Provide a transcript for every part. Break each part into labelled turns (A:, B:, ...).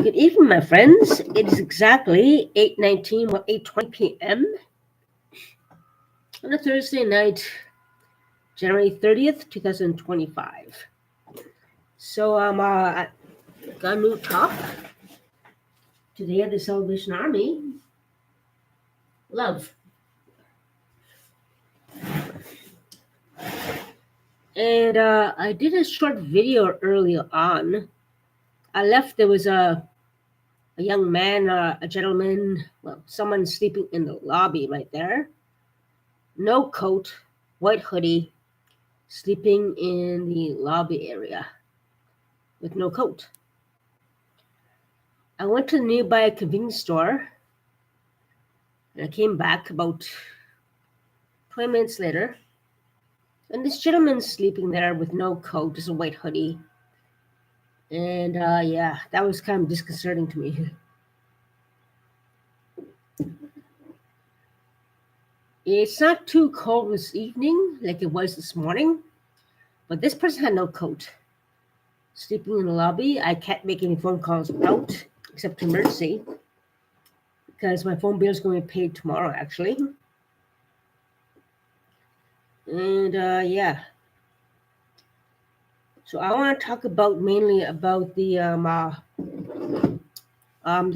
A: Good evening, my friends. It is exactly 8:19, 8:20 p.m. on a Thursday night, January 30th, 2025. So I got a new talk today at the Salvation Army. Love. And I did a short video earlier on. There was a young man, a gentleman, well, someone sleeping in the lobby right there. No coat, white hoodie, sleeping in the lobby area with no coat. I went to the nearby convenience store and I came back about 20 minutes later. And this gentleman's sleeping there with no coat, just a white hoodie. And yeah, that was kind of disconcerting to me. It's not too cold this evening like it was this morning, but this person had no coat. Sleeping in the lobby, I can't make any phone calls out except emergency because my phone bill is going to be paid tomorrow, actually. And yeah. So I want to talk about mainly about the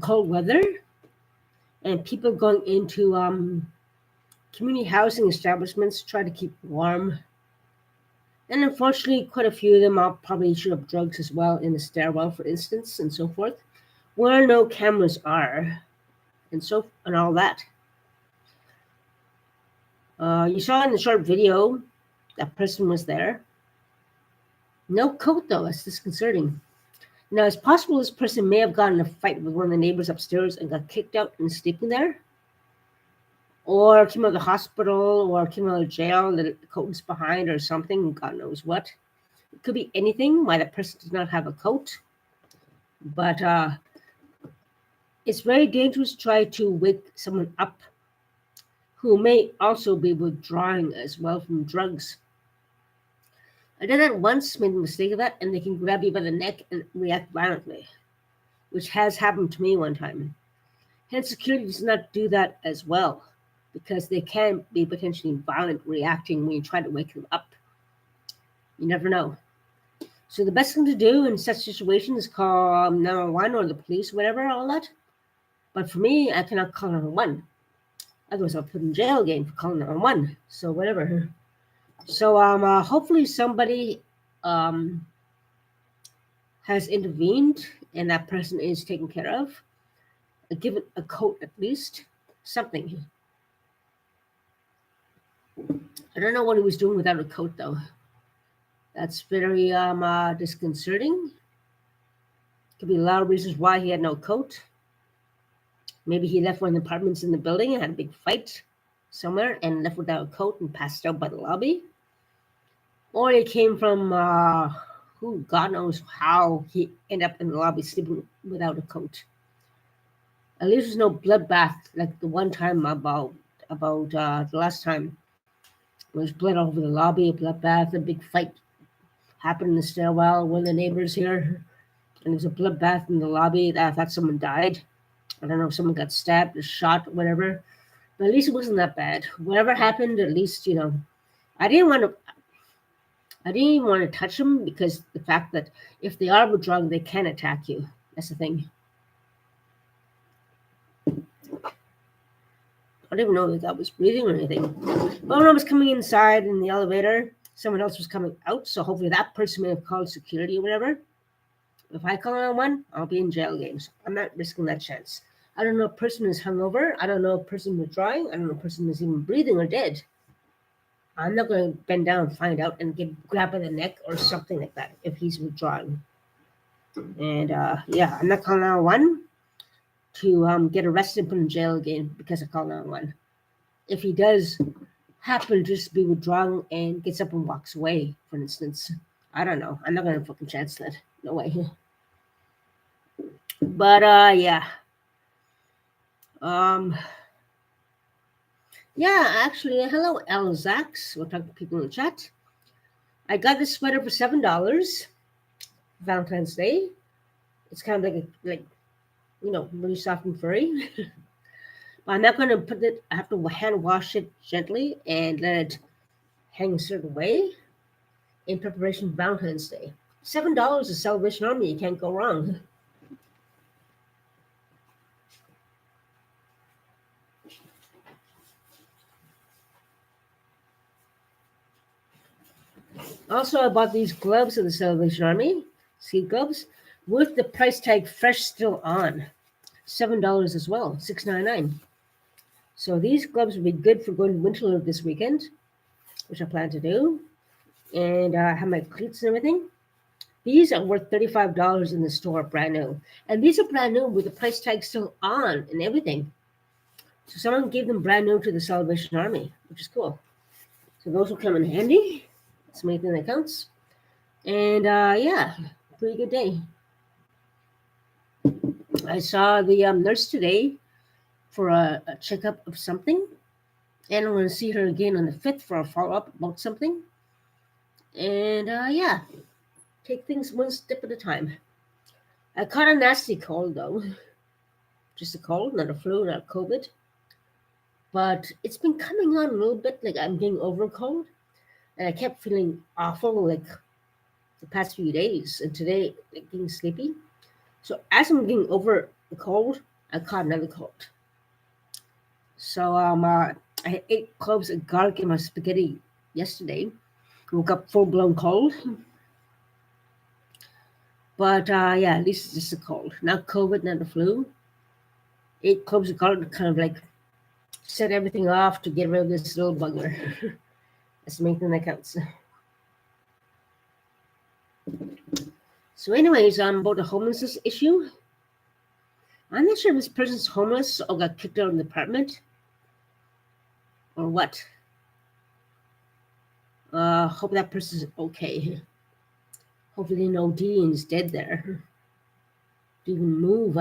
A: cold weather and people going into community housing establishments to try to keep warm. And unfortunately, quite a few of them are probably shoot up drugs as well in the stairwell, for instance, and so forth, where no cameras are, and all that. You saw in the short video that person was there. No coat though. That's disconcerting. Now, it's possible this person may have gotten in a fight with one of the neighbors upstairs and got kicked out and sleeping there, or came out of the hospital, or came out of jail, the coat was behind, or something. God knows what. It could be anything why the person does not have a coat. But it's very dangerous to try to wake someone up who may also be withdrawing as well from drugs. I did that once, made the mistake of that, and they can grab you by the neck and react violently, which has happened to me one time. Hence, security does not do that as well, because they can be potentially violent reacting when you try to wake them up. You never know. So the best thing to do in such situations is call 911 or the police, whatever, all that. But for me, I cannot call 911. Otherwise, I'll put in jail again for calling 911. So whatever. So hopefully somebody has intervened and that person is taken care of. Given a coat at least, something. I don't know what he was doing without a coat though. That's very disconcerting. Could be a lot of reasons why he had no coat. Maybe he left one of the apartments in the building and had a big fight somewhere and left without a coat and passed out by the lobby. Or he came from who God knows how he ended up in the lobby sleeping without a coat. At least there's no bloodbath like the one time about the last time. There was blood all over the lobby, a bloodbath, a big fight happened in the stairwell. One of the neighbors here, and there was a bloodbath in the lobby. I thought someone died. I don't know if someone got stabbed or shot, whatever. But at least it wasn't that bad. Whatever happened, at least I didn't even want to touch them because the fact that if they are withdrawing, they can attack you. That's the thing. I didn't even know that I was breathing or anything. But when I was coming inside in the elevator, someone else was coming out. So hopefully that person may have called security or whatever. If I call 911, I'll be in jail again. So I'm not risking that chance. I don't know if a person is hungover. I don't know if a person is withdrawing. I don't know if a person is even breathing or dead. I'm not going to bend down and find out and get grabbed by the neck or something like that if he's withdrawing. And yeah, I'm not calling 911 to get arrested and put in jail again because I called 911. If he does happen to just be withdrawing and gets up and walks away, for instance, I don't know. I'm not going to fucking chance that. No way. But yeah. Yeah, actually, hello, Elzax. We'll talk to people in the chat. I got this sweater for $7, Valentine's Day. It's kind of like really soft and furry. But I'm not going to put it. I have to hand wash it gently and let it hang a certain way in preparation for Valentine's Day. $7 is Salvation Army. You can't go wrong. Also, I bought these gloves of the Salvation Army, ski gloves, with the price tag fresh still on. $7 as well, $6.99. So these gloves will be good for going to Winterlude this weekend, which I plan to do. And I have my cleats and everything. These are worth $35 in the store, brand new. And these are brand new with the price tag still on and everything. So someone gave them brand new to the Salvation Army, which is cool. So those will come in handy. That's the main thing that counts. And yeah, pretty good day. I saw the nurse today for a checkup of something. And I'm going to see her again on the 5th for a follow up about something. And yeah, take things one step at a time. I caught a nasty cold though. Just a cold, not a flu, not COVID. But it's been coming on a little bit, like I'm getting over a cold. And I kept feeling awful like the past few days. And today, like, getting sleepy. So as I'm getting over the cold, I caught another cold. So I had 8 cloves of garlic in my spaghetti yesterday. Woke up full blown cold. But yeah, at least it's just a cold. Not COVID, not the flu. 8 cloves of garlic kind of like set everything off to get rid of this little bugger. That's the main thing that counts. So anyways, about the homelessness issue. I'm not sure if this person's homeless or got kicked out of the apartment or what. Hope that person's okay. Hopefully no D and is dead there. Didn't even move.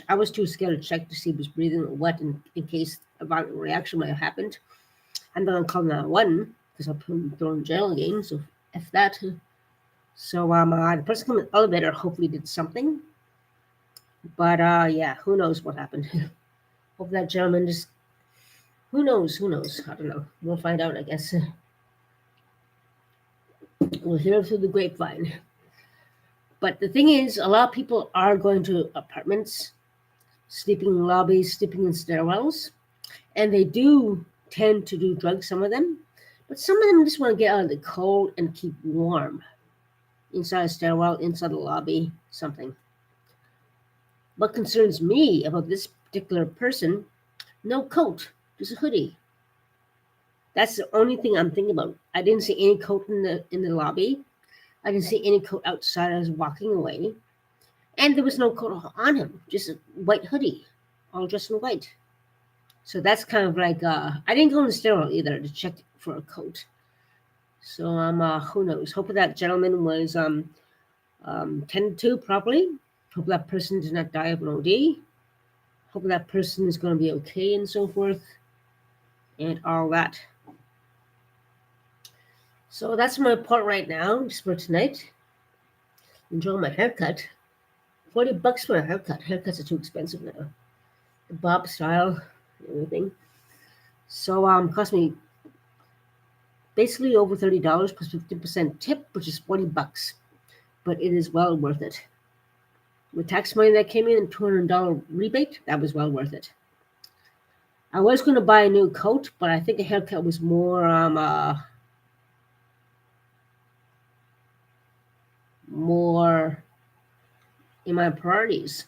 A: I was too scared to check to see if he was breathing or what in case a violent reaction might have happened. I'm not gonna call 911 because I'll put him thrown in jail again. So F that. So the person coming in the elevator hopefully did something. But yeah, who knows what happened. Hope that gentleman just who knows? I don't know. We'll find out, I guess. We'll hear through the grapevine. But the thing is, a lot of people are going to apartments, sleeping in lobbies, sleeping in stairwells, and they do tend to do drugs, some of them. But some of them just want to get out of the cold and keep warm. Inside a stairwell, inside a lobby, something. What concerns me about this particular person, no coat, just a hoodie. That's the only thing I'm thinking about. I didn't see any coat in the lobby. I didn't see any coat outside. I was walking away. And there was no coat on him, just a white hoodie, all dressed in white. So that's kind of like, I didn't go in the stairwell either to check for a coat. So who knows? Hope that gentleman was tended to properly. Hope that person did not die of an OD. Hope that person is going to be okay and so forth. And all that. So that's my report right now, just for tonight. Enjoy my haircut. $40 for a haircut. Haircuts are too expensive now. The bob style, everything. So cost me basically over $30 plus 50% tip, which is $40. But it is well worth it. With tax money that came in and $200 rebate, that was well worth it. I was going to buy a new coat, but I think a haircut was more in my priorities.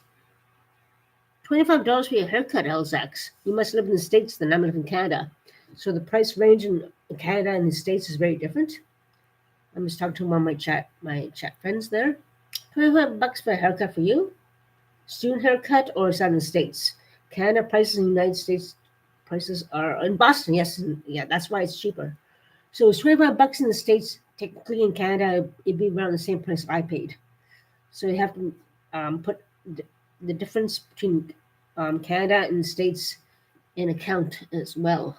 A: $25 for your haircut, Elzax. You must live in the States, then I live in Canada. So the price range in Canada and the States is very different. I'm just talking to one of my chat friends there. $25 for a haircut for you? Student haircut or is that in the States? Canada prices in the United States prices are in Boston, yes, yeah, that's why it's cheaper. So it's $25 in the States. Technically in Canada, it'd be around the same price I paid. So you have to put the difference between Canada and the States in account as well.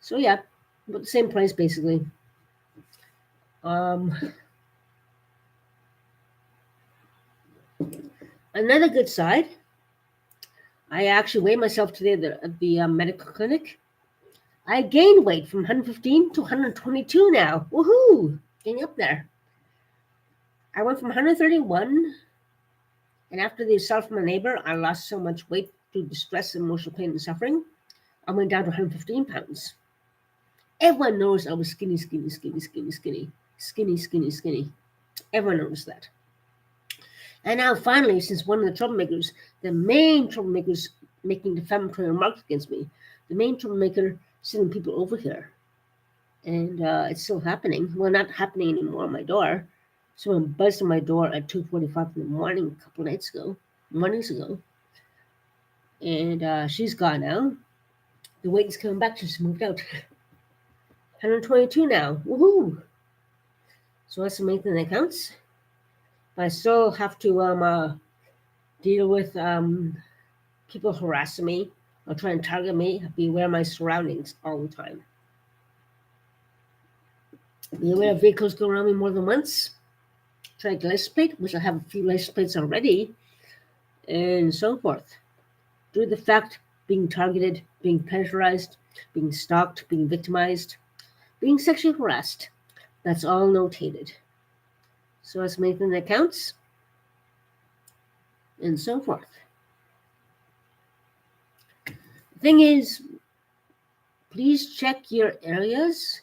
A: So yeah, but the same price basically. Another good side I actually weighed myself today at the medical clinic. I gained weight from 115 to 122 now. Woohoo! Getting up there. I went from 131, and after the assault from my neighbor, I lost so much weight due to stress, emotional pain, and suffering. I went down to 115 pounds. Everyone knows I was skinny. Everyone knows that. And now, finally, since one of the troublemakers, the main troublemakers making defamatory remarks against me, the main troublemaker sending people over here, and it's still happening. Well, not happening anymore on my door. Someone buzzed on my door at 2:45 in the morning a couple mornings ago, and she's gone now. The weight is coming back. She's moved out. 122 now. Woohoo! So that's the main thing that counts. But I still have to deal with people harassing me or trying to target me. Be aware of my surroundings all the time. Be aware of vehicles go around me more than once. Try to license plate, which I have a few license plates already, and so forth. Due to the fact being targeted, being pressurized, being stalked, being victimized, being sexually harassed. That's all notated. So that's the main thing that counts, and so forth. The thing is, please check your areas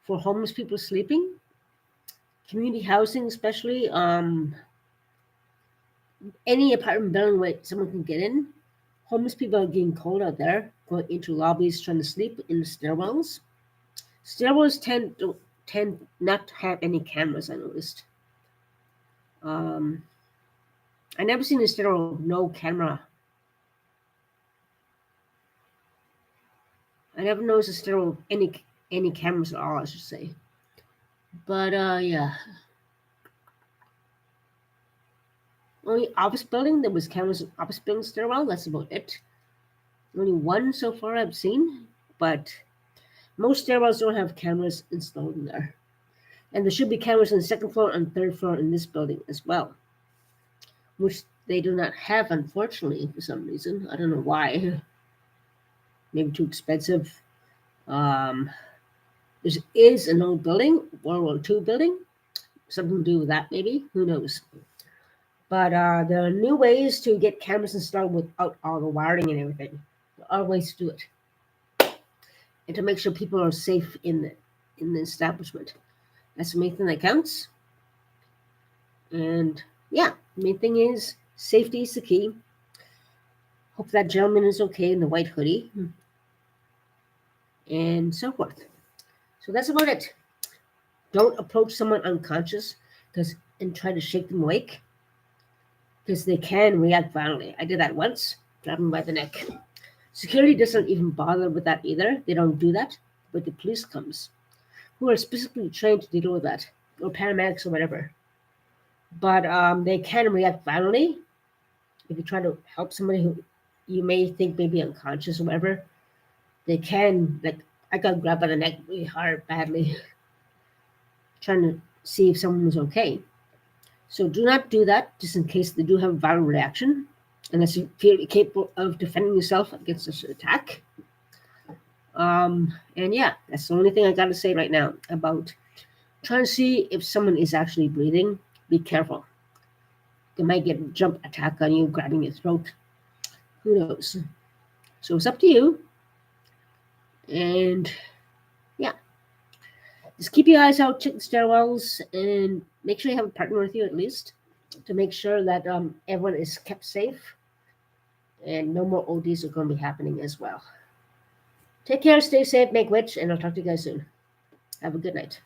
A: for homeless people sleeping, community housing especially, any apartment building where someone can get in. Homeless people are getting cold out there, going into lobbies trying to sleep in the stairwells. Stairwells tend not to have any cameras, I noticed. I never seen a stairwell with no camera. I never noticed a stairwell with any cameras at all, I should say. But yeah. Only office building there was cameras in office building stairwell. That's about it. Only one so far I've seen, but most stairwells don't have cameras installed in there. And there should be cameras on the second floor and third floor in this building as well, which they do not have, unfortunately, for some reason. I don't know why. Maybe too expensive. There is an old building, World War II building. Something to do with that, maybe. Who knows? But there are new ways to get cameras installed without all the wiring and everything. There are ways to do it, and to make sure people are safe in the establishment. That's the main thing that counts. And yeah, the main thing is safety is the key. Hope that gentleman is okay in the white hoodie, and so forth. So that's about it. Don't approach someone unconscious and try to shake them awake, because they can react violently. I did that once, grabbed them by the neck. Security doesn't even bother with that either. They don't do that, but the police comes, who are specifically trained to deal with that, or paramedics or whatever. But they can react violently if you try to help somebody who you may think may be unconscious or whatever. They can, like, I got grabbed by the neck really hard, badly, trying to see if someone was okay. So do not do that, just in case they do have a violent reaction, unless you feel capable of defending yourself against such an attack. And yeah, that's the only thing I got to say right now about trying to see if someone is actually breathing. Be careful. They might get a jump attack on you, grabbing your throat. Who knows? So it's up to you. And yeah, just keep your eyes out, check the stairwells, and make sure you have a partner with you at least, to make sure that everyone is kept safe and no more ODs are going to be happening as well. Take care, stay safe, make rich, and I'll talk to you guys soon. Have a good night.